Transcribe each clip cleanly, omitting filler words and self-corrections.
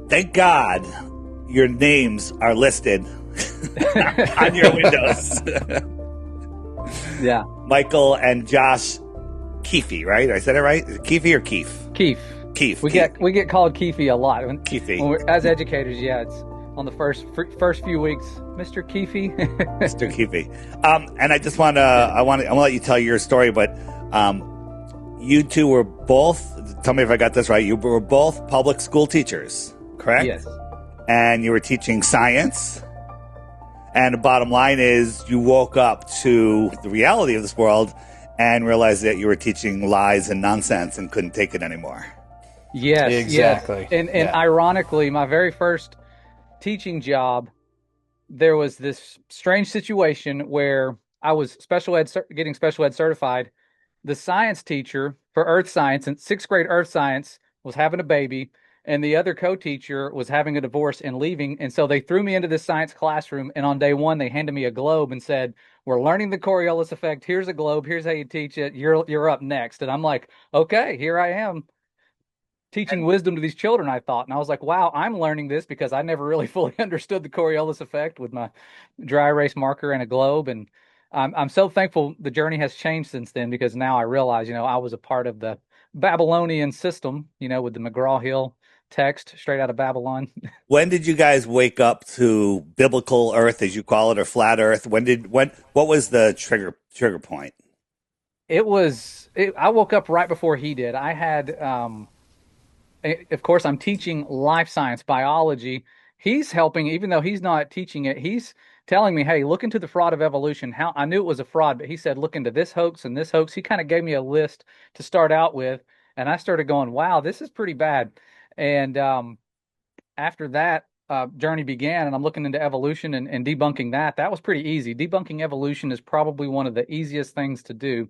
Thank God your names are listed on your windows. Yeah. Michael and Josh Keefe, right? I said it right? Is it Keefe or Keefe? Keefe. Keefe. We get called Keefe a lot. Keefe. As educators, yeah, it's on the first few weeks, Mr. Keefe. Mr. Keefe. And I just want to let you tell your story, but you two were both, tell me if I got this right, you were both public school teachers, correct? Yes. And you were teaching science. And the bottom line is you woke up to the reality of this world and realized that you were teaching lies and nonsense and couldn't take it anymore. Yes, exactly. Yes. And ironically, my very first teaching job, there was this strange situation where I was getting special ed certified. The science teacher for earth science and sixth grade earth science was having a baby, and the other co-teacher was having a divorce and leaving. And so they threw me into this science classroom, and on day one, they handed me a globe and said, "We're learning the Coriolis effect. Here's a globe. Here's how you teach it. You're up next." And I'm like, okay, here I am teaching wisdom to these children, I thought. And I was like, wow, I'm learning this because I never really fully understood the Coriolis effect with my dry erase marker and a globe. And I'm so thankful the journey has changed since then, because now I realize, I was a part of the Babylonian system, with the McGraw-Hill text straight out of Babylon. When did you guys wake up to biblical Earth, as you call it, or flat Earth? What was the trigger point? I woke up right before he did. I had, of course, I'm teaching life science, biology. He's helping, even though he's not teaching it. He's telling me, hey, look into the fraud of evolution. How I knew it was a fraud, but he said, look into this hoax and this hoax. He kind of gave me a list to start out with. And I started going, wow, this is pretty bad. And after that journey began, and I'm looking into evolution and debunking that. That was pretty easy. Debunking evolution is probably one of the easiest things to do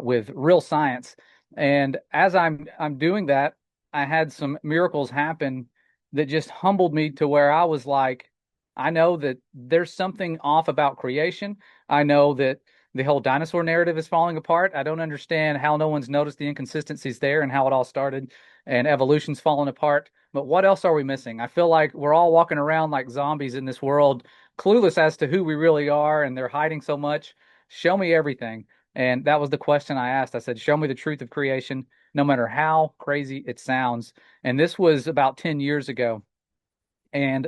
with real science. And as I'm doing that, I had some miracles happen that just humbled me to where I was like, I know that there's something off about creation. I know that the whole dinosaur narrative is falling apart. I don't understand how no one's noticed the inconsistencies there and how it all started, and evolution's falling apart. But what else are we missing? I feel like we're all walking around like zombies in this world, clueless as to who we really are, and they're hiding so much. Show me everything. And that was the question I asked. I said, show me the truth of creation, no matter how crazy it sounds. And this was about 10 years ago. And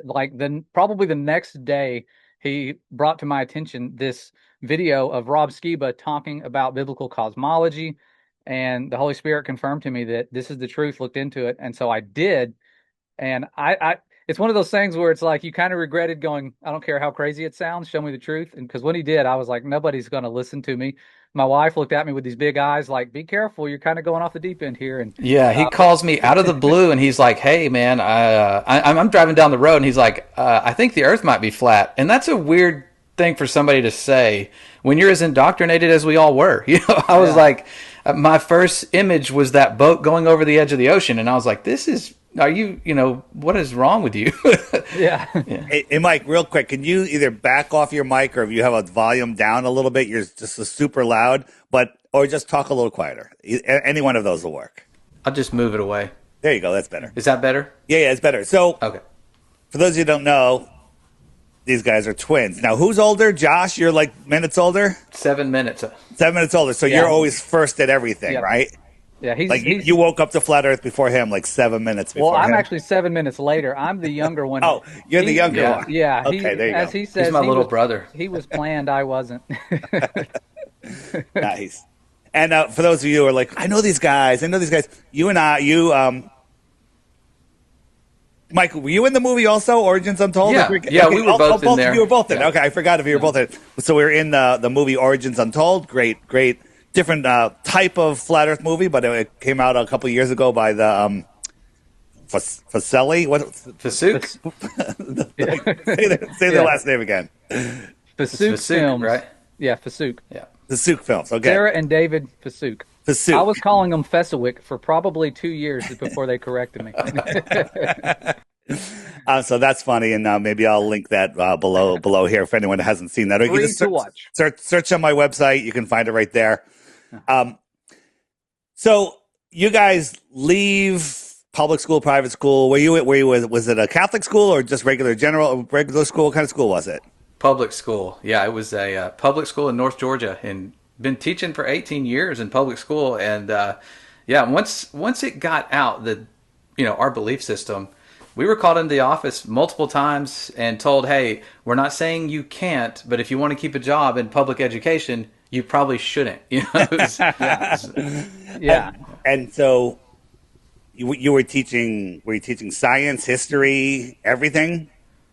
probably the next day, he brought to my attention this video of Rob Skiba talking about biblical cosmology. And the Holy Spirit confirmed to me that this is the truth, looked into it. And so I did. And it's one of those things where it's like you kind of regretted going, I don't care how crazy it sounds, show me the truth. And because when he did, I was like, nobody's going to listen to me. My wife looked at me with these big eyes like, be careful, you're kind of going off the deep end here. And yeah, he calls me out of the blue and he's like, hey, man, I'm driving down the road and he's like, I think the earth might be flat. And that's a weird thing for somebody to say when you're as indoctrinated as we all were. I was like, my first image was that boat going over the edge of the ocean. And I was like, what is wrong with you? Yeah. Hey, Mike, real quick, can you either back off your mic, or if you have a volume down a little bit, you're just super loud, or just talk a little quieter. Any one of those will work. I'll just move it away. There you go. That's better. Is that better? Yeah, it's better. So, okay. For those of you who don't know, these guys are twins. Now, who's older? Josh, you're like minutes older? 7 minutes. 7 minutes older. So you're always first at everything, right? Yeah, you woke up to flat Earth before him, like 7 minutes before him. Well, I'm actually 7 minutes later. I'm the younger one. Oh, you're the younger one. Yeah. Okay, there you go. As he says, he's my little brother. He was planned. I wasn't. Nice. And for those of you who are like, I know these guys. Mike, were you in the movie also, Origins Untold? Yeah, we were both in there. You were both in. Yeah. Okay, I forgot if you were both in. So we were in the movie Origins Untold. Great. Different type of flat Earth movie, but it came out a couple of years ago by the Facelli. What? Fasook? Say their last name again. Fasook Films, right? Yeah, Fasook. Yeah, Fasook Films. Okay. Sarah and David Fasook. Fasook. I was calling them Feswick for probably 2 years before they corrected me. So that's funny, and maybe I'll link that below here if anyone hasn't seen that. Or you can just to watch. Search on my website. You can find it right there. So you guys leave public school, private school? Was it a Catholic school or just regular school? What kind of school was it? Public school. Yeah, it was a public school in North Georgia, and been teaching for 18 years in public school. And yeah, once it got out that our belief system, we were called into the office multiple times and told, "Hey, we're not saying you can't, but if you want to keep a job in public education, you probably shouldn't." Yeah. And, Yeah. and so you were teaching. Were you teaching science, history, everything?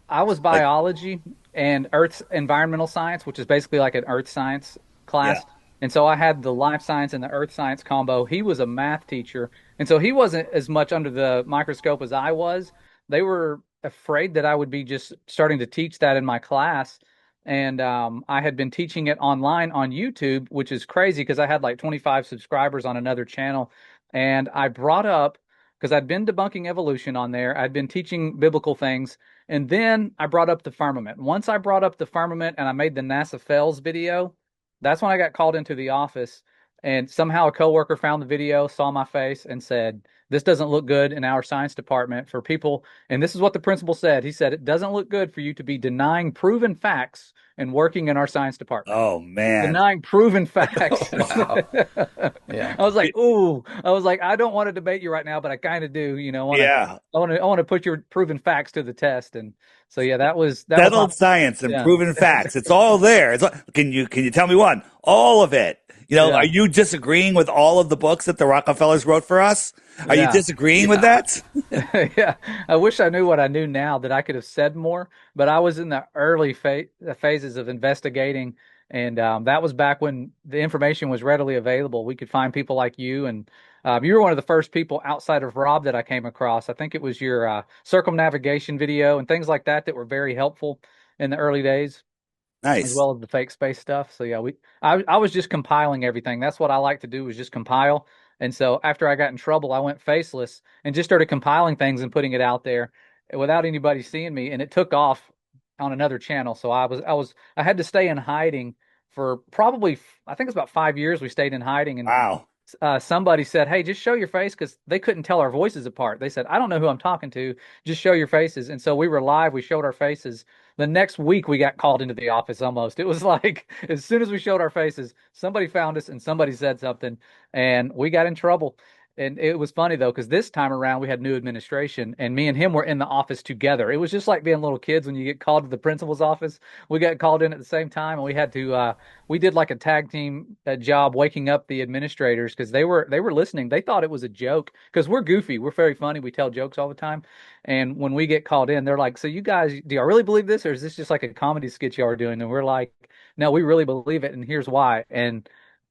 I was Like, biology and earth environmental science, which is basically like an earth science yeah. class. And so I had the life science and the earth science combo. He was a math teacher. And so he wasn't as much under the microscope as I was. They were afraid that I would be just starting to teach that in my class. And I had been teaching it online on YouTube, which is crazy because I had like 25 subscribers on another channel. And I brought up, because I'd been debunking evolution on there, I'd been teaching biblical things, and then I brought up the firmament. Once I brought up the firmament and I made the NASA Fells video, that's when I got called into the office. And somehow a coworker found the video, saw my face, and said, "This doesn't look good in our science department for people." And this is what the principal said. He said, "It doesn't look good for you to be denying proven facts and working in our science department." Oh man. Denying proven facts. Wow. I Yeah. was like, "Ooh," I was like, "I don't want to debate you right now, but I kind of do. Yeah. I want to put your proven facts to the test." And so, yeah, that was my, Settled science and yeah, proven facts. It's all there. Can you tell me one? All of it. Are yeah, you disagreeing with all of the books that the Rockefellers wrote for us? Are you yeah, disagreeing with Yeah. that? yeah. I wish I knew what I knew now that I could have said more, but I was in the early phases of investigating. And that was back when the information was readily available. We could find people like you, and you were one of the first people outside of Rob that I came across. I think it was your circumnavigation video and things like that that were very helpful in the early days, as Nice. well as the fake space stuff. So yeah, I was just compiling everything. That's what I like to do, is just compile. And so after I got in trouble, I went faceless and just started compiling things and putting it out there without anybody seeing me, and it took off on another channel. So I had to stay in hiding for probably, I think it's about 5 years we stayed in hiding. And Wow. somebody said, "Hey, just show your face," because they couldn't tell our voices apart. They said, "I don't know who I'm talking to. Just show your faces." And so we were live. We showed our faces. The next week, we got called into the office almost. It was like as soon as we showed our faces, somebody found us and somebody said something, and we got in trouble. And it was funny though, because this time around we had new administration, and me and him were in the office together. It was just like being little kids when you get called to the principal's office. We got called in at the same time, and we had to we did like a tag team job waking up the administrators because they were listening. They thought it was a joke because we're goofy, we're very funny, we tell jokes all the time. And when we get called in, they're like, "So you guys, do y'all really believe this, or is this just like a comedy skit y'all are doing?" And we're like, "No, we really believe it, and here's why." And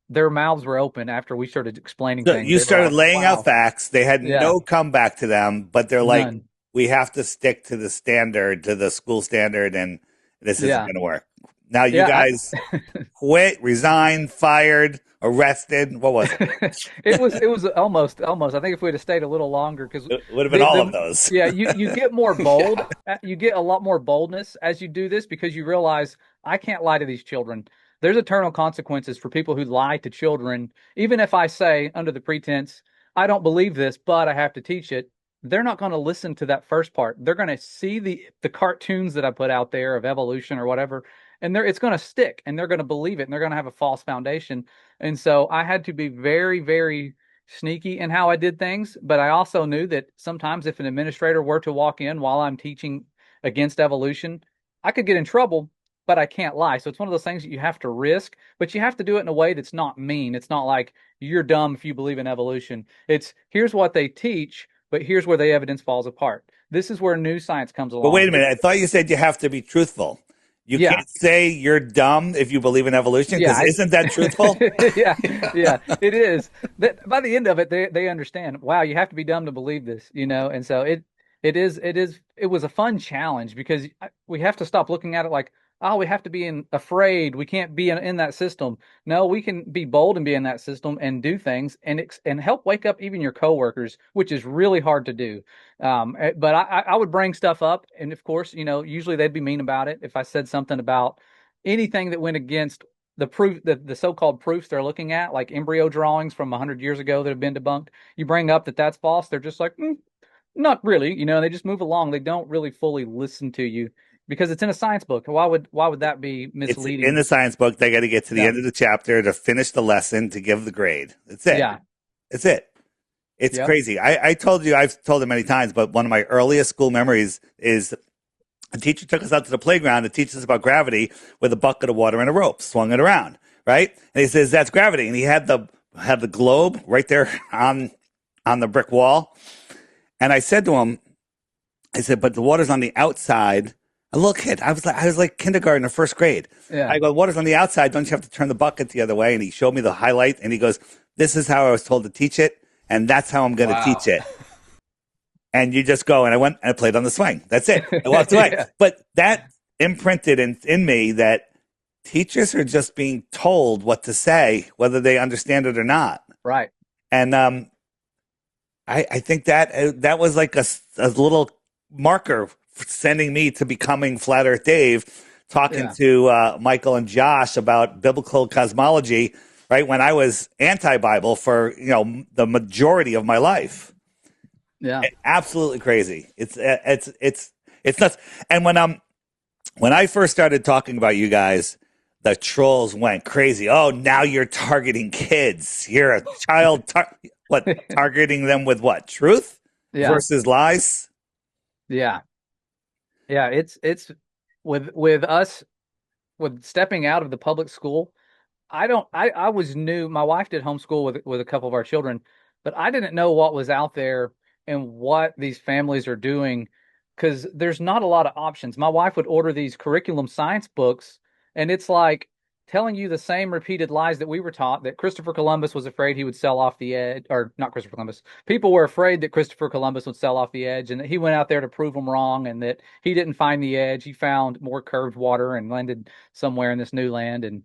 their mouths were open after we started explaining So things. you They were started like, laying out "Wow, facts. They had yeah, no comeback to them, but they're like, none, we have to stick to the standard, to the school standard, and this isn't yeah, going to work. Now you yeah." guys quit, resigned, fired, arrested. What was it? It was almost. I think if we'd have stayed a little longer, because It would have been all of the those. yeah, you get more bold. You get a lot more boldness as you do this, because you realize I can't lie to these children. There's eternal consequences for people who lie to children. Even if I say under the pretense I don't believe this, but I have to teach it, they're not going to listen to that first part. They're going to see the cartoons that I put out there of evolution or whatever, and it's going to stick, and they're going to believe it, and they're going to have a false foundation. And so I had to be very, very sneaky in how I did things. But I also knew that sometimes if an administrator were to walk in while I'm teaching against evolution, I could get in trouble, but I can't lie. So it's one of those things that you have to risk, but you have to do it in a way that's not mean. It's not like you're dumb if you believe in evolution. It's here's what they teach, but here's where the evidence falls apart. This is where new science comes But wait along. a minute. I thought you said you have to be truthful. You Yeah, can't say you're dumb if you believe in evolution, yeah, because isn't that truthful? yeah, yeah, it is. That by the end of it, they understand. Wow, you have to be dumb to believe this, And so it was a fun challenge because we have to stop looking at it like, oh, we have to be afraid. We can't be in that system. No, we can be bold and be in that system and do things and help wake up even your coworkers, which is really hard to do. But I would bring stuff up, and of course, usually they'd be mean about it if I said something about anything that went against the proof, the so-called proofs they're looking at, like embryo drawings from 100 years ago that have been debunked. You bring up that that's false, they're just like, Not really, they just move along. They don't really fully listen to you because it's in a science book. Why would that be It's in misleading? the science book. They got to get to the Yeah. end of the chapter to finish the lesson to give the grade. That's it. Yeah. It's it. It's Yep. crazy. I told you, I've told it many times, but one of my earliest school memories is a teacher took us out to the playground to teach us about gravity with a bucket of water and a rope, swung it around, right? And he says, that's gravity. And he had the globe right there on the brick wall. And I said to him, I said, but the water's on the outside. A little kid. I was like kindergarten or first grade. Yeah. I go, water's on the outside. Don't you have to turn the bucket the other way? And he showed me the highlight and he goes, this is how I was told to teach it. And that's how I'm going to Wow. teach it. And you just go, and I went and I played on the swing. That's it. I walked away. Yeah. But that imprinted in me that teachers are just being told what to say, whether they understand it or not. Right. And I think that was like a little marker sending me to becoming Flat Earth Dave, talking Yeah. to Michael and Josh about biblical cosmology, right? When I was anti-Bible for, the majority of my life. Yeah. Absolutely crazy. It's nuts. And when I first started talking about you guys, the trolls went crazy. Oh, now you're targeting kids. You're a child. Targeting them with what? Truth Yeah. versus lies? Yeah. Yeah. It's with us with stepping out of the public school. I was new. My wife did homeschool with a couple of our children, but I didn't know what was out there and what these families are doing because there's not a lot of options. My wife would order these curriculum science books, and it's like telling you the same repeated lies that we were taught, that Christopher Columbus was afraid he would sail off the edge, or not Christopher Columbus. People were afraid that Christopher Columbus would sail off the edge and that he went out there to prove them wrong and that he didn't find the edge. He found more curved water and landed somewhere in this new land. And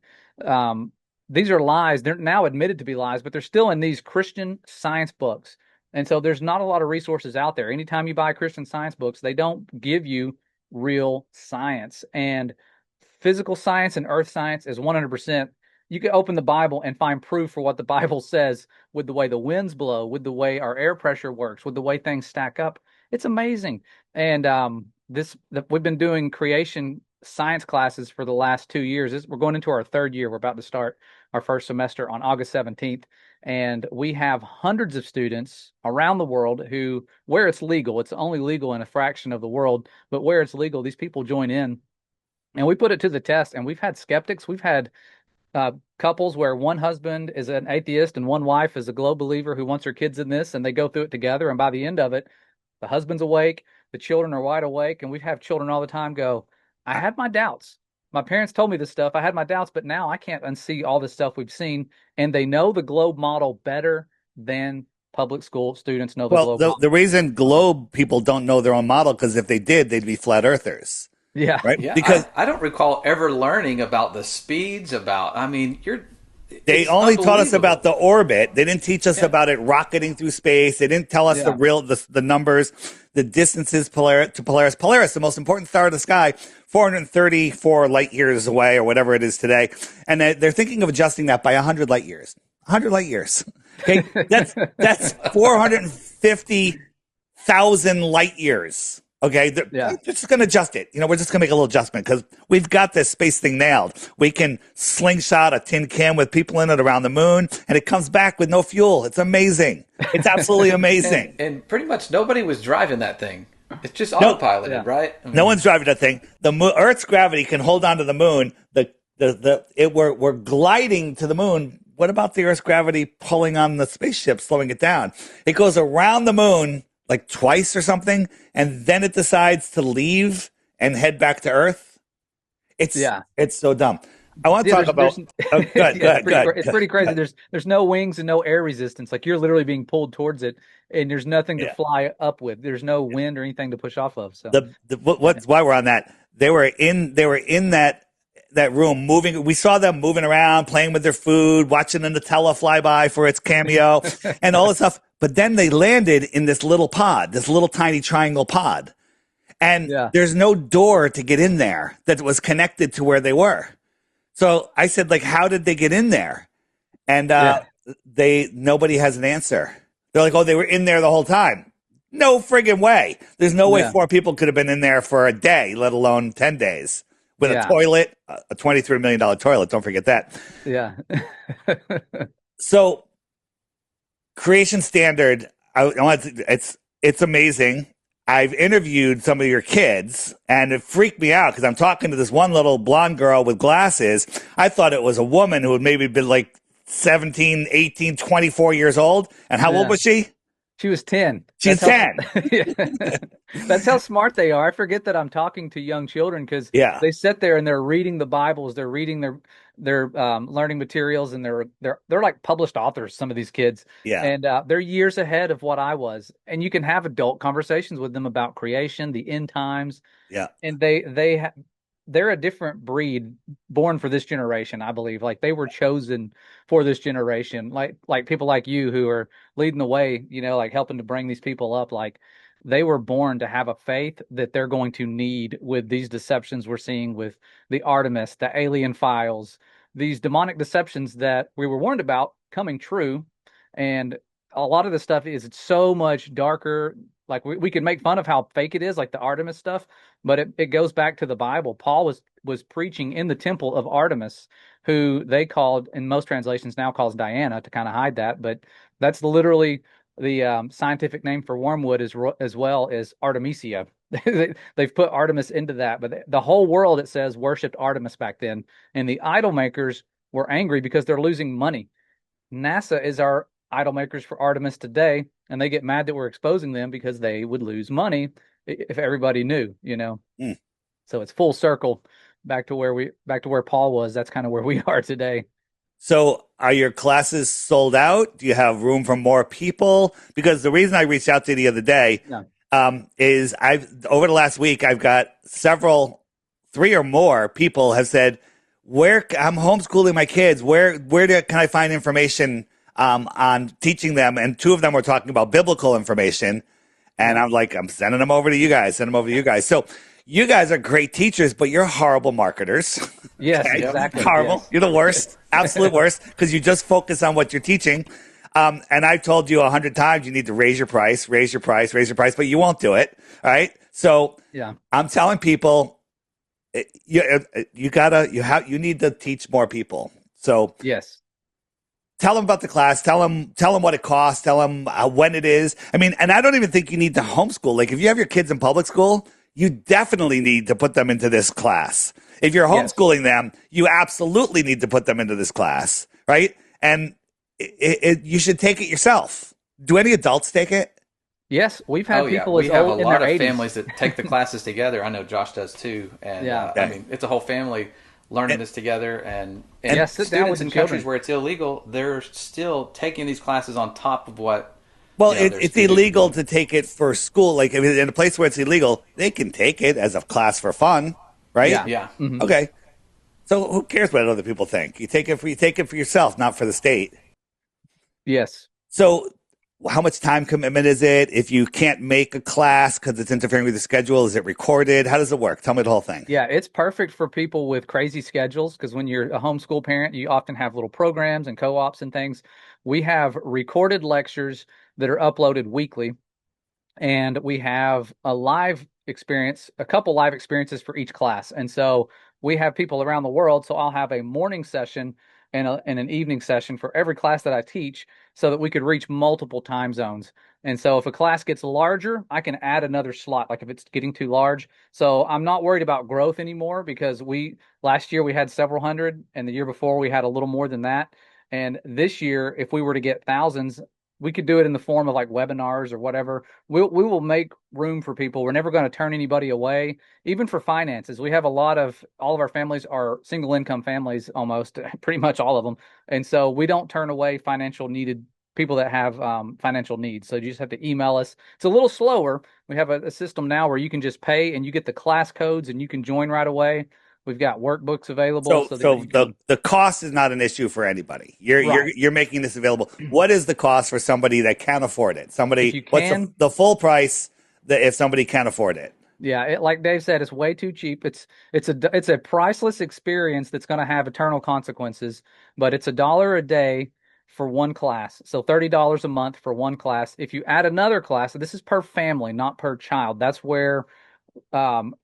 these are lies. They're now admitted to be lies, but they're still in these Christian science books. And so there's not a lot of resources out there. Anytime you buy Christian science books, they don't give you real science. And physical science and earth science is 100%. You can open the Bible and find proof for what the Bible says with the way the winds blow, with the way our air pressure works, with the way things stack up. It's amazing. And we've been doing creation science classes for the last 2 years. We're going into our third year. We're about to start our first semester on August 17th. And we have hundreds of students around the world who, where it's legal, it's only legal in a fraction of the world, but where it's legal, these people join in. And we put it to the test, and we've had skeptics. We've had couples where one husband is an atheist and one wife is a globe believer who wants her kids in this, and they go through it together. And by the end of it, the husband's awake, the children are wide awake, and we have children all the time go, I had my doubts. My parents told me this stuff. I had my doubts, but now I can't unsee all this stuff we've seen. And they know the globe model better than public school students know the Well, globe the, model. the reason globe people don't know their own model, because if they did, they'd be flat earthers, Yeah. right? Yeah, Because I don't recall ever learning about the speeds. they it's only taught us unbelievable. about the orbit. They didn't teach us about it rocketing through space. They didn't tell us Yeah. the numbers, the distances to Polaris. Polaris, the most important star of the sky, 434 light years away, or whatever it is today. And they're thinking of adjusting that by 100 light years. 100 light years. Okay, that's 450,000 light years. Okay, Yeah. They're just going to adjust it. We're just going to make a little adjustment because we've got this space thing nailed. We can slingshot a tin can with people in it around the moon, and it comes back with no fuel. It's amazing. It's absolutely amazing. And pretty much nobody was driving that thing. It's just autopiloted, Yeah. right? I mean, No one's driving that thing. The Earth's gravity can hold on to the moon. We're gliding to the moon. What about the Earth's gravity pulling on the spaceship, slowing it down? It goes around the moon like twice or something, and then it decides to leave and head back to Earth. It's so dumb. I want to Yeah, talk about. Oh, good, yeah, good. it's pretty crazy. There's no wings and no air resistance. Like you're literally being pulled towards it, and there's nothing to Yeah. fly up with. There's no wind or anything to push off of. So What's why we're on that? They were in that room moving. We saw them moving around, playing with their food, watching the Nutella fly by for its cameo, and all this stuff. But then they landed in this little pod, this little tiny triangle pod, and Yeah. there's no door to get in there that was connected to where they were. So I said, like, how did they get in there? And nobody has an answer. They're like, oh, they were in there the whole time. No friggin' way. There's no way Yeah. 4 people could have been in there for a day, let alone 10 days. With a Yeah. toilet, a $23 million toilet. Don't forget that. Yeah. So, creation standard, it's amazing. I've interviewed some of your kids, and it freaked me out because I'm talking to this one little blonde girl with glasses. I thought it was a woman who had maybe been like 17, 18, 24 years old. And how old Yeah. was she? She was 10. She's That's how 10. Yeah. That's how smart they are. I forget that I'm talking to young children because Yeah. they sit there and they're reading the Bibles, they're reading their learning materials, and they're like published authors. Some of these kids, Yeah. and they're years ahead of what I was. And you can have adult conversations with them about creation, the end times, Yeah. and they're a different breed born for this generation. I believe like they were chosen for this generation, like people like you who are leading the way, like helping to bring these people up. Like they were born to have a faith that they're going to need with these deceptions we're seeing with the Artemis, the alien files, these demonic deceptions that we were warned about coming true. And a lot of this stuff is so much darker. Like we can make fun of how fake it is, like the Artemis stuff, but it goes back to the Bible. Paul was preaching in the temple of Artemis, who they called, in most translations now calls Diana to kind of hide that, but that's literally the scientific name for wormwood as well as Artemisia. They've put Artemis into that, but the whole world, it says, worshipped Artemis back then, and the idol makers were angry because they're losing money. NASA is our idol makers for Artemis today, and they get mad that we're exposing them because they would lose money if everybody knew. Mm. So it's full circle back to where Paul was. That's kind of where we are today. So, are your classes sold out? Do you have room for more people? Because the reason I reached out to you the other day Yeah. is over the last week I've got three or more people have said, "Where I'm homeschooling my kids. Can I find information on teaching them?" And 2 of them were talking about biblical information, and I'm like, I'm sending them over to you guys. Send them over to you guys. So. You guys are great teachers, but you're horrible marketers. Yes, Okay? exactly. Horrible. Yes. You're the worst. Absolute worst, because you just focus on what you're teaching. And I've told you 100 times you need to raise your price, but you won't do it. All right. So Yeah. I'm telling people you need to teach more people. So Yes. tell them about the class. Tell them what it costs. Tell them when it is. I mean, and I don't even think you need to homeschool. Like if you have your kids in public school, you definitely need to put them into this class. If you're homeschooling them, you absolutely need to put them into this class, right? And you should take it yourself. Do any adults take it? Yes, we've had people We as have a old in lot their of 80s. families that take the classes together. I know Josh does too, and Yeah. I mean it's a whole family learning this together. And Yeah, sit down with students in the countries children. where it's illegal, they're still taking these classes on top of what. Well, their it's students illegal do. to take it for school. Like if in a place where it's illegal, they can take it as a class for fun, right? Yeah. Yeah. Mhm. Okay. So who cares what other people think? You take it for yourself, not for the state. Yes. So how much time commitment is it? If you can't make a class because it's interfering with your schedule, is it recorded? How does it work? Tell me the whole thing. Yeah, it's perfect for people with crazy schedules because when you're a homeschool parent, you often have little programs and co-ops and things. We have recorded lectures that are uploaded weekly, and we have a couple live experiences for each class. And so we have people around the world. So I'll have a morning session and an evening session for every class that I teach so that we could reach multiple time zones. And so if a class gets larger, I can add another slot, like if it's getting too large. So I'm not worried about growth anymore because last year we had several hundred, and the year before we had a little more than that. And this year, if we were to get thousands, we could do it in the form of like webinars or whatever. We will make room for people. We're never going to turn anybody away, even for finances. We have all of our families are single income families, almost pretty much all of them. And so we don't turn away financial needed people that have financial needs. So you just have to email us. It's a little slower. We have a system now where you can just pay and you get the class codes and you can join right away. We've got workbooks available. So That you can, the cost is not an issue for anybody. You're making this available. What is the cost for somebody that can't afford it? If you What's can, the full price if somebody can't afford it? yeah, like Dave said, it's way too cheap. It's a priceless experience that's going to have eternal consequences. But it's $1 a day for one class. So $30 a month for one class. If you add another class, this is per family, not per child. That's where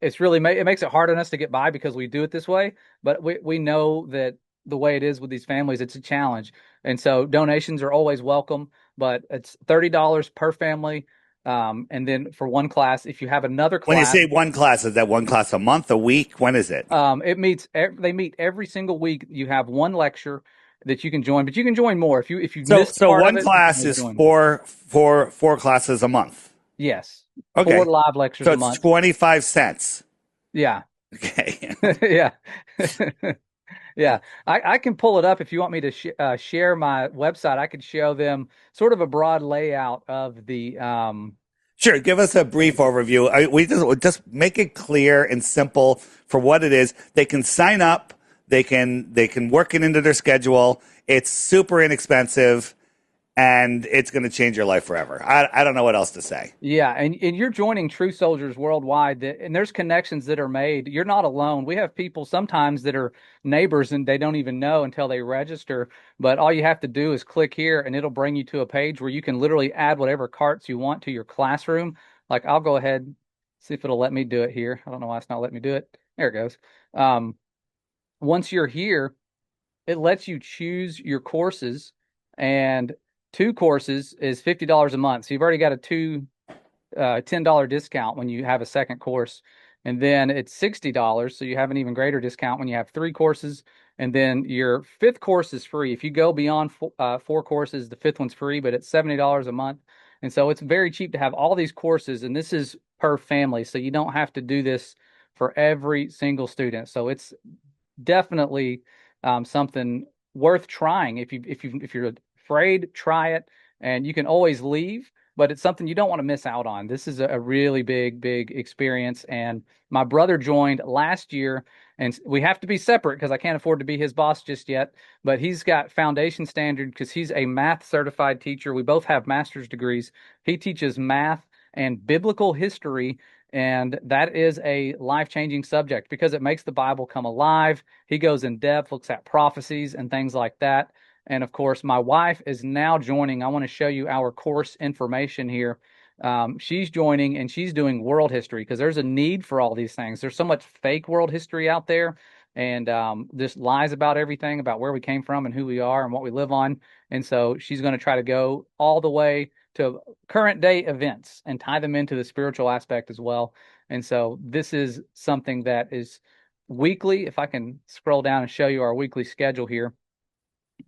it's really it makes it hard on us to get by because we do it this way. But we know that the way it is with these families, it's a challenge. And so donations are always welcome, but it's $30 per family. And then for one class, if you have another When you class, say one class, is that one class a month, a week? When is it? they meet every single week. You have one lecture that you can join, but you can join more if you So, missed so part of one it. You can class always is join. four classes a month. Yes, Okay. 4 live lectures So a it's month. 25 cents. Yeah, Okay. yeah, yeah. I can pull it up if you want me to share my website. I could show them sort of a broad layout of the Sure. Give us a brief overview. We just make it clear and simple for what it is. They can sign up. They can work it into their schedule. It's super inexpensive, and it's going to change your life forever. I don't know what else to say. Yeah, and you're joining True Soldiers worldwide, and there's connections that are made. You're not alone. We have people sometimes that are neighbors and they don't even know until they register. But all you have to do is click here, and it'll bring you to a page where you can literally add whatever carts you want to your classroom. Like I'll go ahead, see if it'll let me do it here. I don't know why it's not letting me do it. There it goes. Um, Once you're here, it lets you choose your courses, and 2 courses is $50 a month. So you've already got a $10 discount when you have a second course. And then it's $60. So you have an even greater discount when you have 3 courses. And then your fifth course is free. If you go beyond 4 courses, the fifth one's free, but it's $70 a month. And so it's very cheap to have all these courses. And this is per family. So you don't have to do this for every single student. So it's definitely something worth trying. If you're afraid, try it, and you can always leave. But it's something you don't want to miss out on. This is a really big experience. And my brother joined last year, and we have to be separate because I can't afford to be his boss just yet. But he's got foundation standard because he's a math certified teacher. We both have master's degrees. He teaches math and biblical history, and that is a life-changing subject because it makes the Bible come alive. He goes in depth, looks at prophecies and things like that. And of course, my wife is now joining. I want to show you our course information here. She's joining and she's doing world history because there's a need for all these things. There's so much fake world history out there, and just lies about everything, about where we came from and who we are and what we live on. And so she's going to try to go all the way to current day events and tie them into the spiritual aspect as well. And so this is something that is weekly. If I can scroll down and show you our weekly schedule here,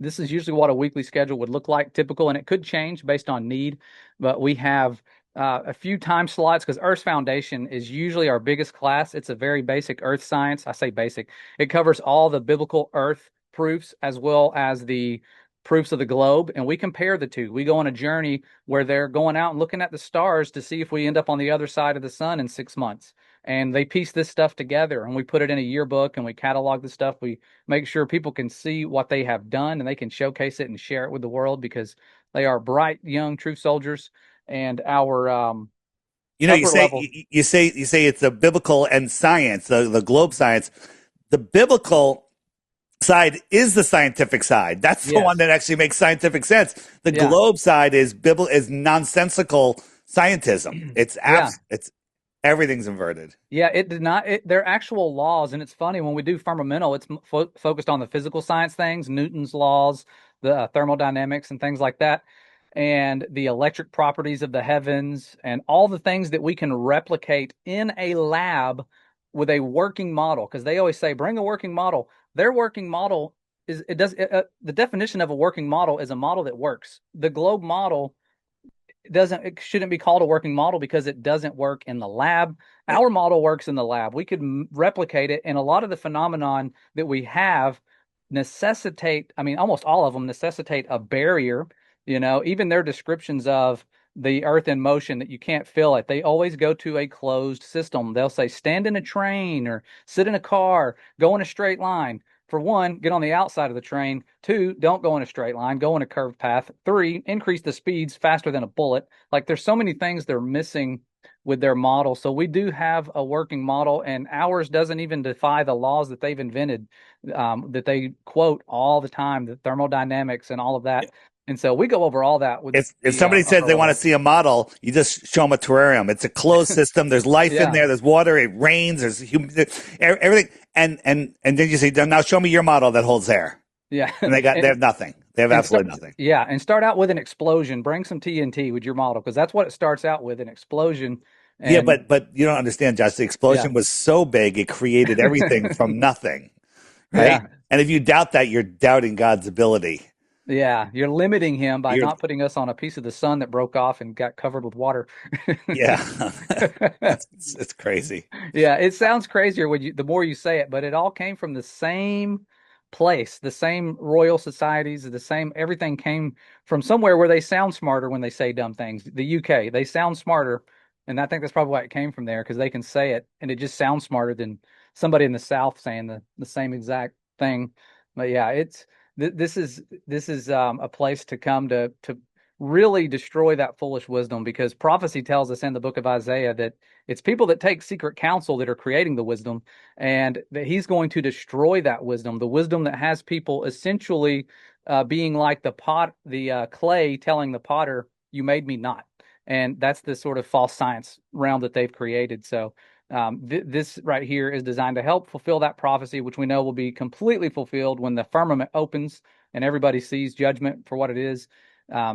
this is usually what a weekly schedule would look like, typical, and it could change based on need. But we have a few time slots because Earth Foundation is usually our biggest class. It's a very basic earth science. I say basic. It covers all the biblical earth proofs as well as the proofs of the globe, and we compare the two. We go on a journey where they're going out and looking at the stars to see if we end up on the other side of the sun in 6 months. And they piece this stuff together, and we put it in a yearbook, and we catalog the stuff. We make sure people can see what they have done, and they can showcase it and share it with the world because they are bright young true soldiers. And our You upper say level, you say it's the biblical and science, the globe science. The biblical side is the scientific side. That's the one yes, that actually makes scientific sense. The yeah, globe side is nonsensical scientism. yeah. It's everything's inverted. Yeah, it did not. They're actual laws, and it's funny when we do firmamental. It's focused on the physical science things, Newton's laws, the thermodynamics, and things like that, and the electric properties of the heavens, and all the things that we can replicate in a lab with a working model. Because they always say, bring a working model. Their working model is the definition of a working model is a model that works. The globe model it shouldn't be called a working model because it doesn't work in the lab. Our model works in the lab. We could replicate it, and a lot of the phenomenon that we have necessitate, I mean, almost all of them necessitate a barrier. Even their descriptions of the earth in motion, that you can't feel it, they always go to a closed system. They'll say stand in a train or sit in a car, go in a straight line. For one, get on the outside of the train. 2, don't go in a straight line, go in a curved path. 3, increase the speeds faster than a bullet. Like there's so many things they're missing with their model. So we do have a working model, and ours doesn't even defy the laws that they've invented, that they quote all the time, the thermodynamics and all of that. And so we go over all that with If somebody says they want to see a model, you just show them a terrarium. It's a closed system. There's life in there. There's water. It rains. There's everything. And then you say, now show me your model that holds air. Yeah. And they have nothing. They have absolutely nothing. Yeah. And start out with an explosion. Bring some TNT with your model, because that's what it starts out with, an explosion. And, yeah, but you don't understand, Josh. The explosion was so big, it created everything from nothing. Right. Yeah. And if you doubt that, you're doubting God's ability. Yeah, you're limiting him by not putting us on a piece of the sun that broke off and got covered with water. Yeah, it's crazy. Yeah, it sounds crazier the more you say it, but it all came from the same place, the same royal societies, the same, everything came from somewhere where they sound smarter when they say dumb things. The UK, they sound smarter, and I think that's probably why it came from there, because they can say it and it just sounds smarter than somebody in the South saying the same exact thing. But yeah, this is a place to come to really destroy that foolish wisdom, because prophecy tells us in the book of Isaiah that it's people that take secret counsel that are creating the wisdom, and that he's going to destroy that wisdom, the wisdom that has people essentially being like the clay telling the potter, "You made me not." And that's the sort of false science realm that they've created. So this right here is designed to help fulfill that prophecy, which we know will be completely fulfilled when the firmament opens and everybody sees judgment for what it is.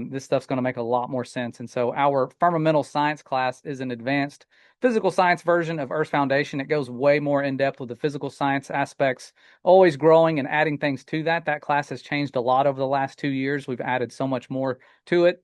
This stuff's going to make a lot more sense. And so our firmamental science class is an advanced physical science version of Earth's foundation. It goes way more in depth with the physical science aspects, always growing and adding things to that. That class has changed a lot over the last 2 years. We've added so much more to it.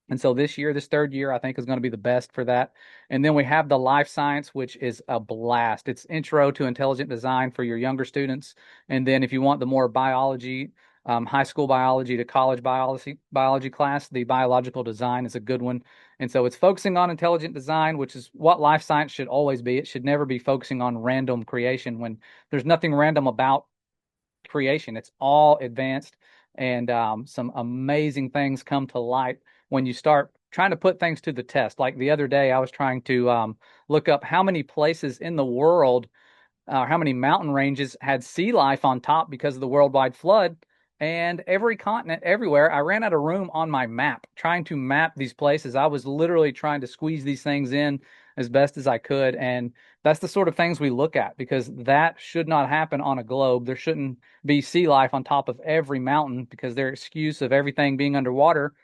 And so this third year, I think is going to be the best for that. And then we have the life science, which is a blast. It's intro to intelligent design for your younger students. And then if you want the more biology, high school biology to college biology class, the biological design is a good one. And so it's focusing on intelligent design, which is what life science should always be. It should never be focusing on random creation, when there's nothing random about creation. It's all advanced, and some amazing things come to light when you start trying to put things to the test. Like the other day, I was trying to look up how many places in the world, how many mountain ranges had sea life on top because of the worldwide flood. And every continent, everywhere, I ran out of room on my map trying to map these places. I was literally trying to squeeze these things in as best as I could. And that's the sort of things we look at, because that should not happen on a globe. There shouldn't be sea life on top of every mountain, because their excuse of everything being underwater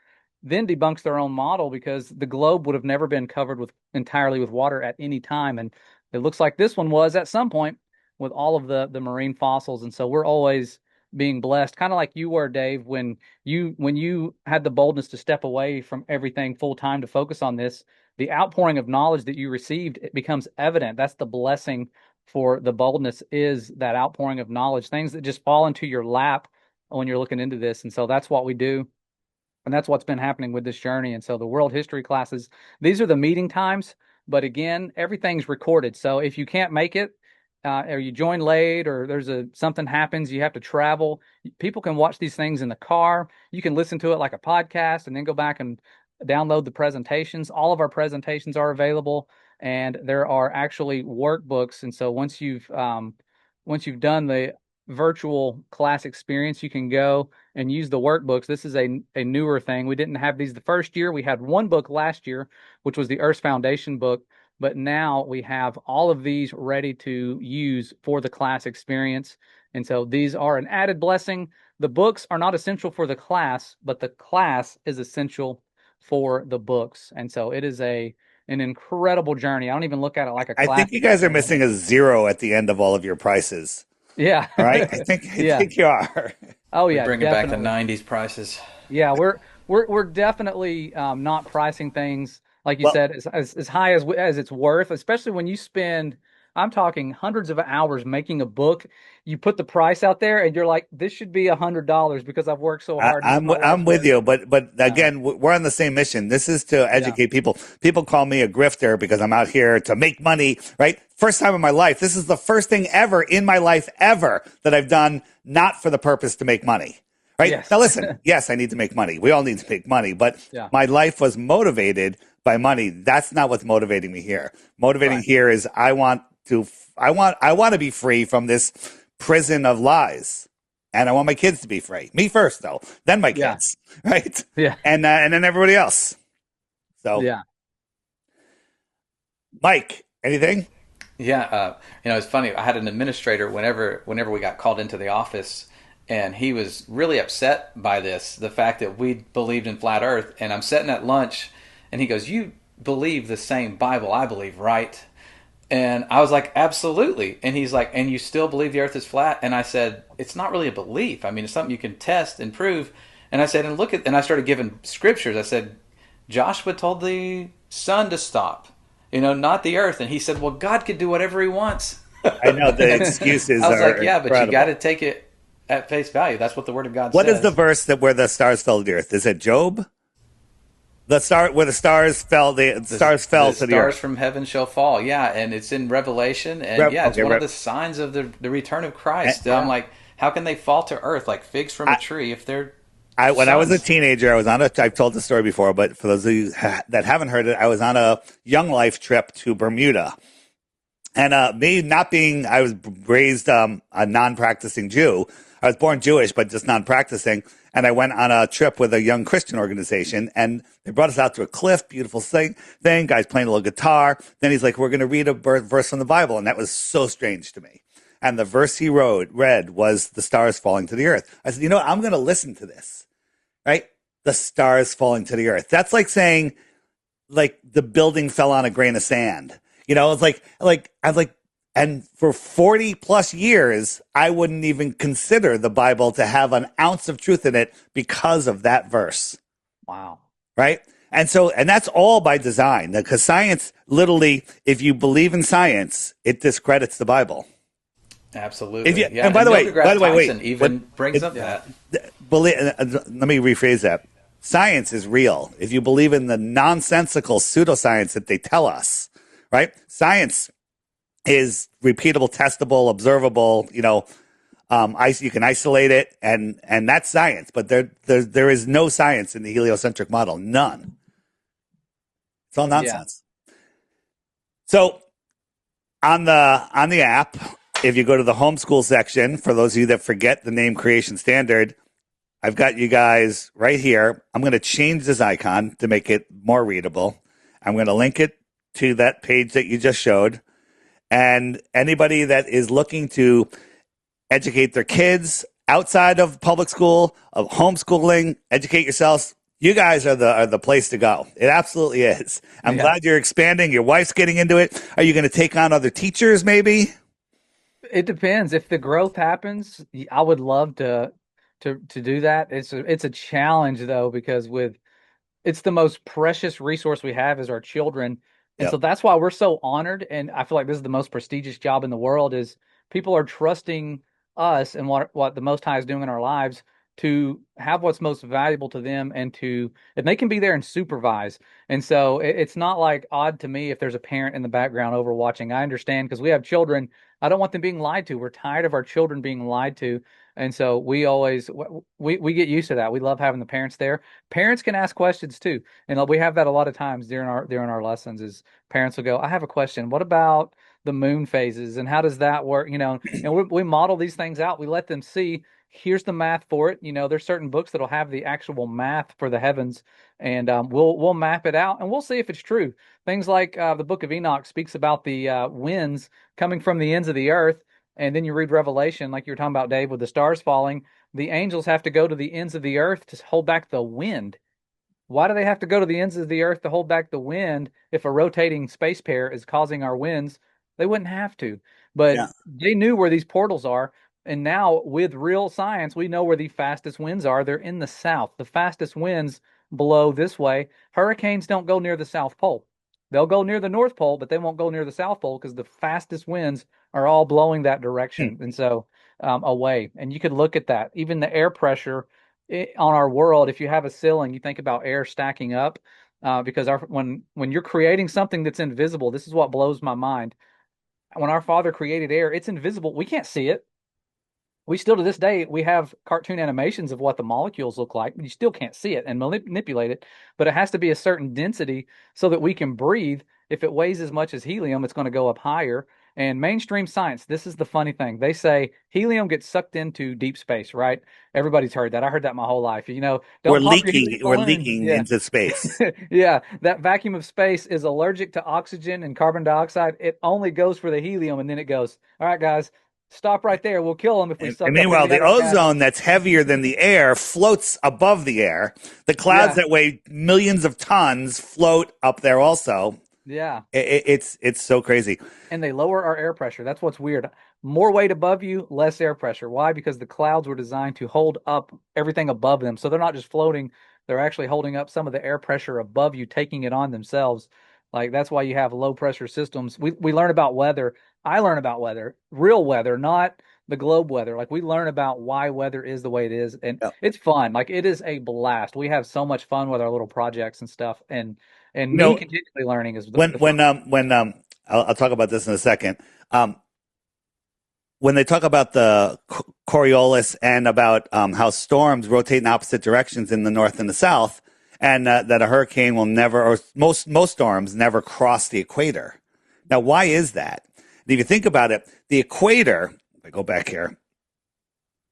then debunks their own model, because the globe would have never been covered entirely with water at any time. And it looks like this one was at some point with all of the marine fossils. And so we're always being blessed, kind of like you were, Dave, when you had the boldness to step away from everything full time to focus on this. The outpouring of knowledge that you received, it becomes evident. That's the blessing for the boldness, is that outpouring of knowledge, things that just fall into your lap when you're looking into this. And so that's what we do. And that's what's been happening with this journey. And so the world history classes, these are the meeting times. But again, everything's recorded. So if you can't make it, or you join late, or something happens, you have to travel, people can watch these things in the car. You can listen to it like a podcast and then go back and download the presentations. All of our presentations are available, and there are actually workbooks. And so once you've done the virtual class experience, you can go and use the workbooks. This is a newer thing. We didn't have these the first year. We had one book last year, which was the Earth's Foundation book. But now we have all of these ready to use for the class experience. And so these are an added blessing. The books are not essential for the class, but the class is essential for the books. And so it is an incredible journey. I don't even look at it like a class. I think you guys are missing a zero at the end of all of your prices. Yeah. Right? I think you are. Oh yeah. We're bringing back the 90s prices. Yeah, we're definitely not pricing things, like you said, as high as it's worth, especially when you spend, I'm talking hundreds of hours making a book. You put the price out there and you're like, this should be $100 because I've worked so hard. I'm with you, but again, we're on the same mission. This is to educate people. People call me a grifter because I'm out here to make money, right? First time in my life. This is the first thing ever in my life ever that I've done not for the purpose to make money. Right? Yes. Now listen, yes, I need to make money. We all need to make money, but my life was motivated by money. That's not what's motivating me here. Motivating here is I want to be free from this prison of lies. and I want my kids to be free. Me first, though, then my Yeah. kids, right? Yeah. And then everybody else. So, Yeah. Mike, anything? Yeah, it's funny. I had an administrator whenever we got called into the office, and he was really upset by this, the fact that we believed in flat Earth. And I'm sitting at lunch, and he goes, "You believe the same Bible I believe, right?" And I was like, "Absolutely." And he's like, "And you still believe the Earth is flat?" And I said, "It's not really a belief. I mean, it's something you can test and prove." And I said, and I started giving scriptures. I said, Joshua told the sun to stop, not the earth. And he said, well, God could do whatever he wants. I know the And excuses I was are like, yeah, but you got incredible. to take it at face value. That's what the word of God What is the says. verse that where the stars fell to the earth? Is it Job? The star where the stars fell, the stars fell The to the stars earth. from heaven shall fall. Yeah. And it's in Revelation. And yeah, it's Okay, one of the signs of the return of Christ. yeah. I'm like, how can they fall to earth like figs from a tree if they're When I was a sons? teenager, I've told the story before, but for those of you that haven't heard it, I was on a young life trip to Bermuda. And me not being, I was raised a non-practicing Jew. I was born Jewish, but just non-practicing. And I went on a trip with a young Christian organization, and they brought us out to a cliff, beautiful thing. Guys playing a little guitar. Then he's like, "We're going to read a verse from the Bible," and that was so strange to me. And the verse he read was the stars falling to the earth. I said, "You know what? I'm going to listen to this." Right? The stars falling to the earth. That's like saying, like the building fell on a grain of sand. It's I was like, and for 40 plus years, I wouldn't even consider the Bible to have an ounce of truth in it because of that verse. Wow. Right. And that's all by design, because science, literally, if you believe in science, it discredits the Bible. Absolutely. Yeah. And by the Neil way, deGrasse Tyson wait, even brings up that. let me rephrase that. Science is real. If you believe in the nonsensical pseudoscience that they tell us, right? Science is repeatable, testable, observable. You can isolate it, and that's science. But there is no science in the heliocentric model. None. It's all Yeah. nonsense. So on the app, if you go to the homeschool section, for those of you that forget the name Creation Standard, I've got you guys right here. I'm going to change this icon to make it more readable. I'm going to link it to that page that you just showed. And anybody that is looking to educate their kids outside of public school, of homeschooling, educate yourselves, you guys are the place to go. It absolutely is. I'm glad you're expanding. Your wife's getting into it. Are you going to take on other teachers maybe? It depends. If the growth happens, I would love to do that. It's a challenge though, because it's the most precious resource we have is our children. And so Yep. that's why we're so honored. And I feel like this is the most prestigious job in the world is people are trusting us and what the Most High is doing in our lives to have what's most valuable to them and they can be there and supervise. And so it's not like odd to me if there's a parent in the background overwatching. I understand because we have children. I don't want them being lied to. We're tired of our children being lied to. And so we get used to that. We love having the parents there. Parents can ask questions too. And we have that a lot of times during our lessons is parents will go, I have a question. What about the moon phases and how does that work? And we model these things out. We let them see, here's the math for it. There's certain books that'll have the actual math for the heavens and we'll map it out and we'll see if it's true. Things like the book of Enoch speaks about the winds coming from the ends of the earth. And then you read Revelation, like you were talking about, Dave, with the stars falling. The angels have to go to the ends of the earth to hold back the wind. Why do they have to go to the ends of the earth to hold back the wind if a rotating space pair is causing our winds? They wouldn't have to. But Yeah. they knew where these portals are. And now, with real science, we know where the fastest winds are. They're in the south. The fastest winds blow this way. Hurricanes don't go near the South Pole. They'll go near the North Pole, but they won't go near the South Pole because the fastest winds are all blowing that direction. And so away. And you could look at that. Even the air pressure on our world, if you have a ceiling, you think about air stacking up because when you're creating something that's invisible, this is what blows my mind. When our Father created air, it's invisible. We can't see it. We still to this day we have cartoon animations of what the molecules look like. You still can't see it and manipulate it, but it has to be a certain density so that we can breathe. If it weighs as much as helium, it's going to go up higher. And mainstream science, this is the funny thing. They say helium gets sucked into deep space, right? Everybody's heard that. I heard that my whole life. We're Don't pop your helium leaking. We're balloon. leaking Yeah. into space. Yeah, that vacuum of space is allergic to oxygen and carbon dioxide. It only goes for the helium, and then it goes, all right, guys, stop right there. We'll kill them if we And suck up meanwhile, any the other gas. ozone that's heavier than the air floats above the air. The clouds Yeah, that weigh millions of tons float up there also. yeah. It's so crazy. And they lower our air pressure. That's what's weird. More weight above you, less air pressure. Why? Because the clouds were designed to hold up everything above them. So they're not just floating, they're actually holding up some of the air pressure above you, taking it on themselves. Like that's why you have low pressure systems. We learn about weather. I learn about weather, real weather, not the globe weather. Like we learn about why weather is the way it is. And Yeah. it's fun. Like it is a blast. We have so much fun with our little projects and stuff. And You me know, continually learning is when the fun. I'll talk about this in a second. Um, when they talk about the Coriolis and about how storms rotate in opposite directions in the north and the south, and that a hurricane will never, or most storms never cross the equator. Now, why is that? And if you think about it, the equator. If I go back here,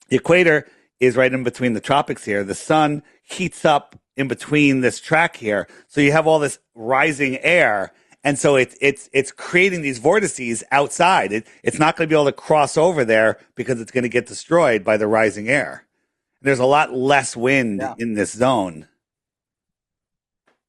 the equator is right in between the tropics here. The sun heats up in between this track here, so you have all this rising air, and so it's creating these vortices outside. It's not going to be able to cross over there because it's going to get destroyed by the rising air. There's a lot less wind Yeah. in this zone.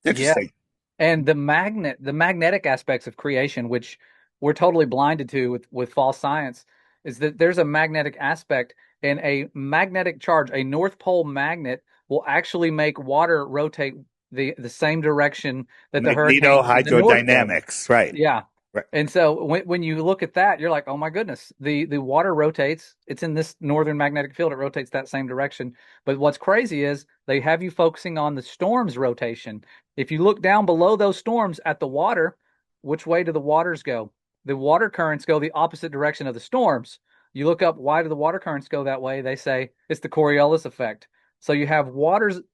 Yeah. Interesting. And the magnetic aspects of creation, which we're totally blinded to with false science, is that there's a magnetic aspect and a magnetic charge. A North Pole magnet will actually make water rotate the same direction that the hurricanes in the North Pole. Magnetohydrodynamics, right? Yeah. Right. And so when you look at that, you're like, oh my goodness, the water rotates. It's in this northern magnetic field. It rotates that same direction. But what's crazy is they have you focusing on the storm's rotation. If you look down below those storms at the water, which way do the waters go? The water currents go the opposite direction of the storms. You look up, why do the water currents go that way? They say it's the Coriolis effect. So you have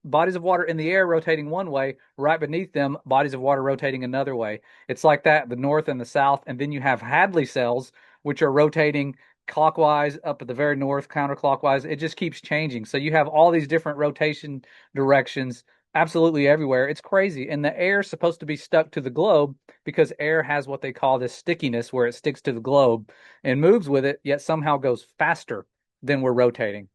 bodies of water in the air rotating one way, right beneath them, bodies of water rotating another way. It's like that, the north and the south. And then you have Hadley cells, which are rotating clockwise up at the very north, counterclockwise. It just keeps changing. So you have all these different rotation directions absolutely everywhere. It's crazy. And the air is supposed to be stuck to the globe because air has what they call this stickiness where it sticks to the globe and moves with it, yet somehow goes faster than we're rotating.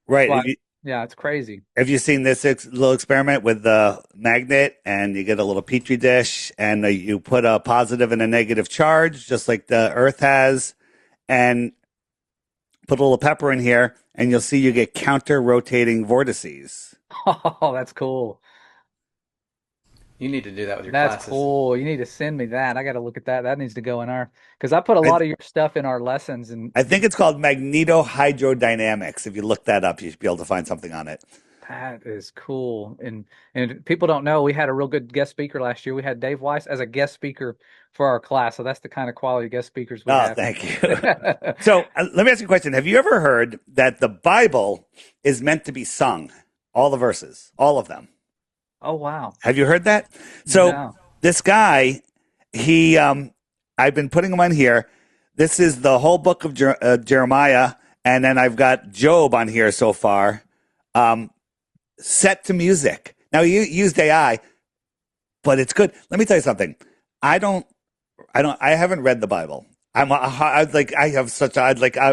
That's Right. why, yeah, it's crazy. Have you seen this little experiment with the magnet? And you get a little petri dish, and you put a positive and a negative charge, just like the Earth has, and put a little pepper in here, and you'll see you get counter rotating vortices. Oh, that's cool. You need to do that with your That's classes. cool. You need to send me that. I got to look at that. That needs to go in our, because I put a I, lot of your stuff in our lessons and I think it's called magnetohydrodynamics. If you look that up, you should be able to find something on it. that is cool. And people don't know we had a real good guest speaker last year. We had Dave Weiss as a guest speaker for our class. So that's the kind of quality guest speakers we Oh, have. thank you. So let me ask you a question. Have you ever heard that the Bible is meant to be sung? All the verses, all of them. Oh, wow. Have you heard that? So No. this guy, I've been putting him on here. This is the whole book of Jeremiah, and then I've got Job on here so far, set to music. Now you used AI, but it's good. Let me tell you something. I haven't read the Bible. I have such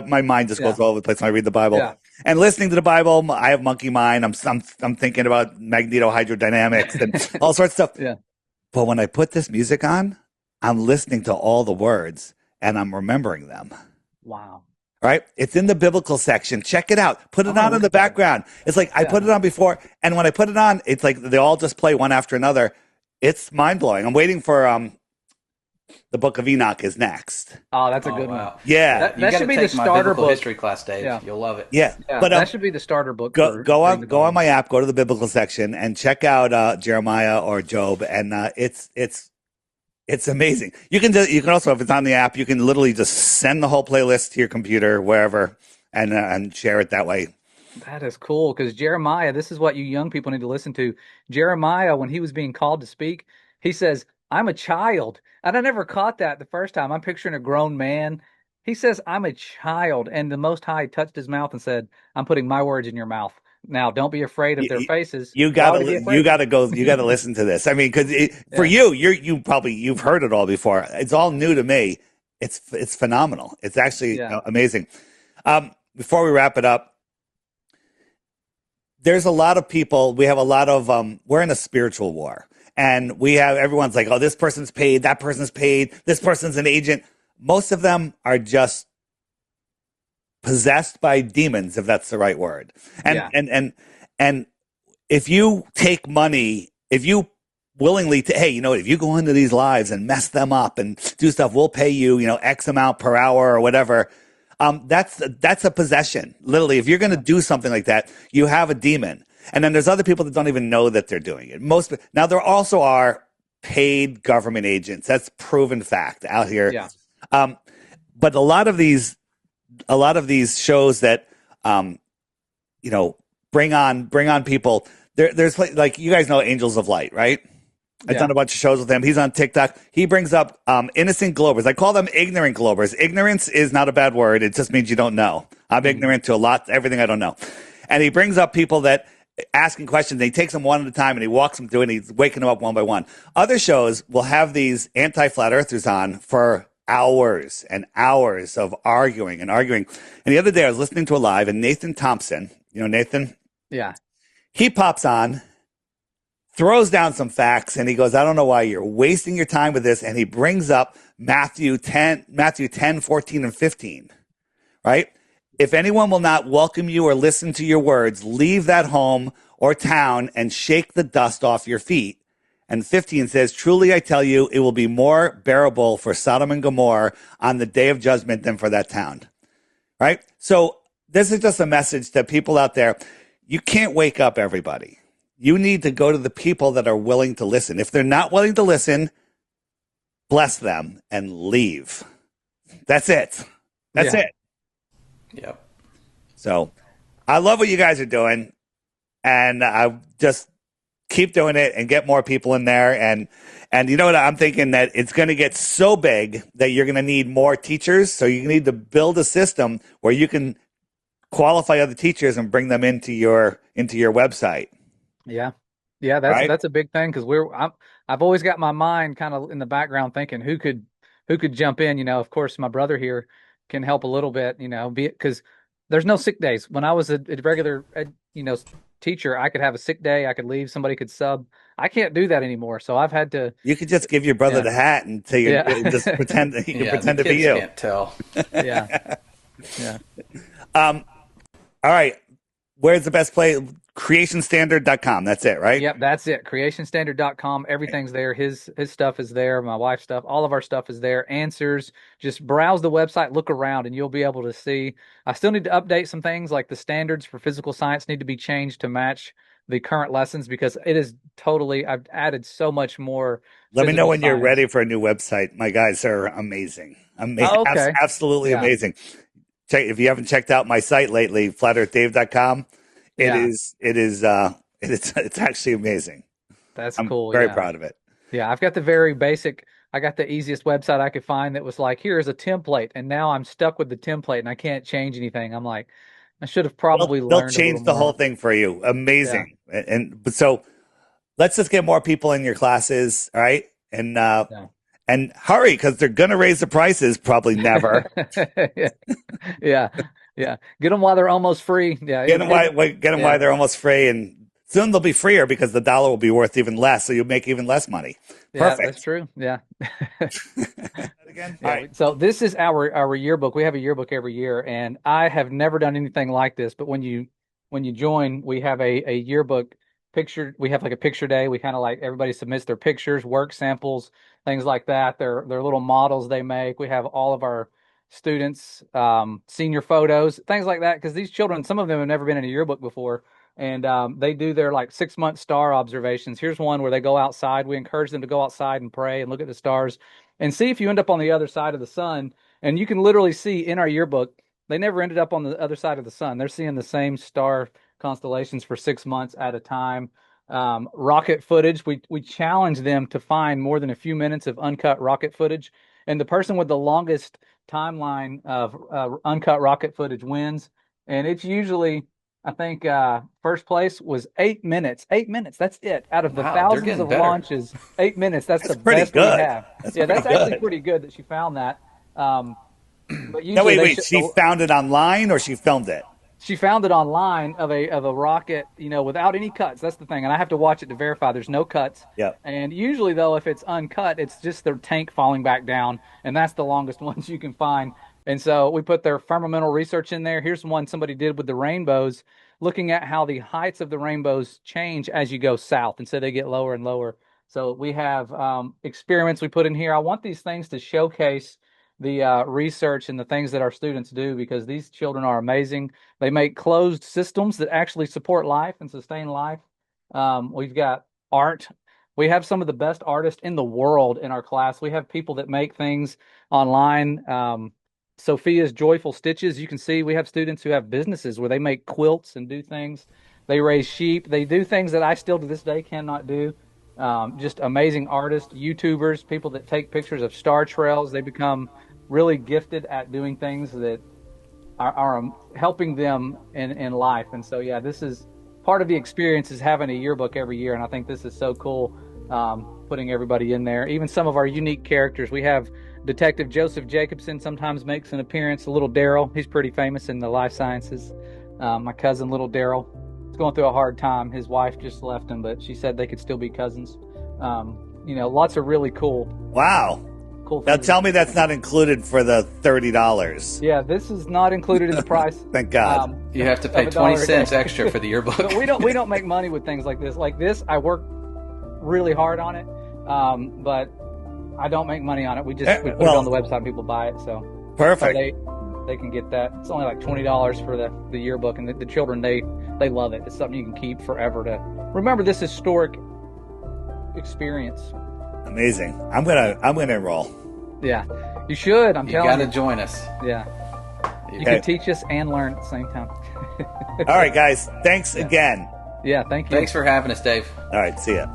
my mind just goes Yeah. all over the place when I read the Bible. Yeah. And listening to the Bible, I have monkey mind. I'm thinking about magnetohydrodynamics and all sorts of stuff. Yeah. But when I put this music on, I'm listening to all the words and I'm remembering them. Wow. Right? It's in the biblical section. Check it out. Put I'm it gonna on in look the at that. background. It's like I Yeah. put it on before, and when I put it on, it's like they all just play one after another. It's mind blowing. I'm waiting for the Book of Enoch is next. Oh, that's a Oh, good one. wow. Yeah, You That got should to be the take my starter biblical book. history class, Dave. Yeah. You'll love it. yeah. Yeah. But That should be the starter book go for go reading on the go on Bible. my app, go to the biblical section, and check out Jeremiah or Job, and it's amazing. You can also, if it's on the app, you can literally just send the whole playlist to your computer wherever and share it that way. That is cool because Jeremiah, this is what you young people need to listen to. Jeremiah, when he was being called to speak, he says, I'm a child. And I never caught that the first time. I'm picturing a grown man. He says, I'm a child. And the Most High touched his mouth and said, I'm putting my words in your mouth. Now, don't be afraid of their You, faces. you Why would he gotta be you afraid? gotta go. You gotta listen to this. I mean, because for Yeah. you've heard it all before. It's all new to me. It's phenomenal. It's actually Yeah. amazing. Before we wrap it up, there's a lot of people. We have a lot of. We're in a spiritual war, and we have everyone's like, oh, this person's paid, that person's paid, this person's an agent. Most of them are just possessed by demons, if that's the right word. And Yeah. and if you take money, if you willingly, hey, you know what, if you go into these lives and mess them up and do stuff, we'll pay you, X amount per hour or whatever. That's a possession. Literally, if you're going to do something like that, you have a demon. And then there's other people that don't even know that they're doing it. Now there also are paid government agents. That's proven fact out here. Yeah. But a lot of these shows that bring on people. There's like, you guys know Angels of Light, right? I've Yeah. done a bunch of shows with him. He's on TikTok. He brings up innocent globers. I call them ignorant globers. Ignorance is not a bad word. It just means you don't know. I'm ignorant to everything I don't know. And he brings up people that asking questions. And he takes them one at a time and he walks them through and he's waking them up one by one. Other shows will have these anti-flat earthers on for hours and hours of arguing and arguing. And the other day I was listening to a live and Nathan Thompson, Nathan, Yeah. he pops on, throws down some facts, and he goes, I don't know why you're wasting your time with this. And he brings up Matthew 10, 14, and 15, right? If anyone will not welcome you or listen to your words, leave that home or town and shake the dust off your feet. And 15 says, truly I tell you, it will be more bearable for Sodom and Gomorrah on the day of judgment than for that town, right? So this is just a message to people out there. You can't wake up everybody. You need to go to the people that are willing to listen. If they're not willing to listen, bless them and leave. That's it. That's Yeah. it. Yep. So I love what you guys are doing. And I just keep doing it and get more people in there. And you know what? I'm thinking that it's going to get so big that you're going to need more teachers. So you need to build a system where you can qualify other teachers and bring them into your website. Yeah. Yeah, Right? that's a big thing because I've always got my mind kind of in the background thinking who could jump in, of course my brother here can help a little bit, because there's no sick days. When I was a regular teacher, I could have a sick day, I could leave, somebody could sub. I can't do that anymore. So I've had to. You could just give your brother Yeah. the hat and tell you Yeah. just pretend that he can Yeah, pretend the to be kids you. can't tell. Yeah. Yeah. All right. Where's the best place? Creationstandard.com. That's it, right? Yep, that's it. Creationstandard.com. Everything's there. His stuff is there. My wife's stuff. All of our stuff is there. Answers. Just browse the website, look around, and you'll be able to see. I still need to update some things like the standards for physical science need to be changed to match the current lessons because it is totally. I've added so much more Let me know physical when you're science. ready for a new website. My guys are amazing. Oh, okay. Absolutely Yeah. amazing. If you haven't checked out my site lately, flatearthdave.com, Yeah. it's actually amazing. That's I'm cool. very Yeah. proud of it. Yeah, I've got the very basic. I got the easiest website I could find that was like, here's a template, and now I'm stuck with the template and I can't change anything. I'm like, I should have probably They'll learned a little change the whole more. thing for you. Yeah. Amazing. But so let's just get more people in your classes, all right? Yeah. And hurry because they're gonna raise the prices. Probably never. Yeah. Yeah. Get them while they're almost free. Yeah. Get them Yeah. while they're almost free, and soon they'll be freer because the dollar will be worth even less, so you'll make even less money. Yeah, that's Perfect. true. Yeah. Again, all Yeah. right. So this is our yearbook. We have a yearbook every year, and I have never done anything like this. But when you join, we have a yearbook picture. We have like a picture day. We kind of like everybody submits their pictures, work samples, things like that. Their little models they make. We have all of our students, senior photos, things like that. Because these children, some of them have never been in a yearbook before, and they do their like 6 month star observations. Here's one where they go outside. We encourage them to go outside and pray and look at the stars and see if you end up on the other side of the sun. And you can literally see in our yearbook, they never ended up on the other side of the sun. They're seeing the same star constellations for 6 months at a time. rocket footage. We challenge them to find more than a few minutes of uncut rocket footage, and the person with the longest timeline of uncut rocket footage wins. And it's usually, I think, first place was 8 minutes. 8 minutes. That's it. Out of the Wow, they're thousands getting of better. launches, 8 minutes. That's the pretty best good. we have. That's Yeah, pretty that's actually good. pretty good that she found that. But usually No, wait, they wait. She found it online or she filmed it? she found it online of a rocket, without any cuts. That's the thing, and I have to watch it to verify there's no cuts. Yep. And usually, though, if it's uncut, it's just their tank falling back down, and that's the longest ones you can find. And so we put their firmamental research in there. Here's one somebody did with the rainbows, looking at how the heights of the rainbows change as you go south, and so they get lower and lower. So we have experiments we put in here. I want these things to showcase the research and the things that our students do, because these children are amazing. They make closed systems that actually support life and sustain life. We've got art. We have some of the best artists in the world in our class. We have people that make things online. Sophia's Joyful Stitches. You can see we have students who have businesses where they make quilts and do things. They raise sheep. They do things that I still to this day cannot do. Just amazing artists, YouTubers, people that take pictures of star trails. They become really gifted at doing things that are helping them in life. And so, yeah, this is part of the experience, is having a yearbook every year. And I think this is so cool, putting everybody in there. Even some of our unique characters. We have Detective Joseph Jacobson sometimes makes an appearance. A little Daryl. He's pretty famous in the life sciences. My cousin, little Daryl, is going through a hard time. His wife just left him, but she said they could still be cousins. Lots of really cool. Wow. Cool Now things. tell me that's not included for the $30. Yeah, this is not included in the price. Thank God. You have to pay of $1 20 a cents day. extra for the yearbook. But we don't make money with things like this. Like this, I work really hard on it, but I don't make money on it. We put it on the website and people buy it. So Perfect. they can get that. It's only like $20 for the yearbook, and the children they love it. It's something you can keep forever to remember this historic experience. Amazing. I'm gonna enroll. Yeah, you should. I'm You telling got to you. join us. Yeah, you Okay. can teach us and learn at the same time. All right, guys. Thanks again. Yeah, thank you. Thanks for having us, Dave. All right. See ya.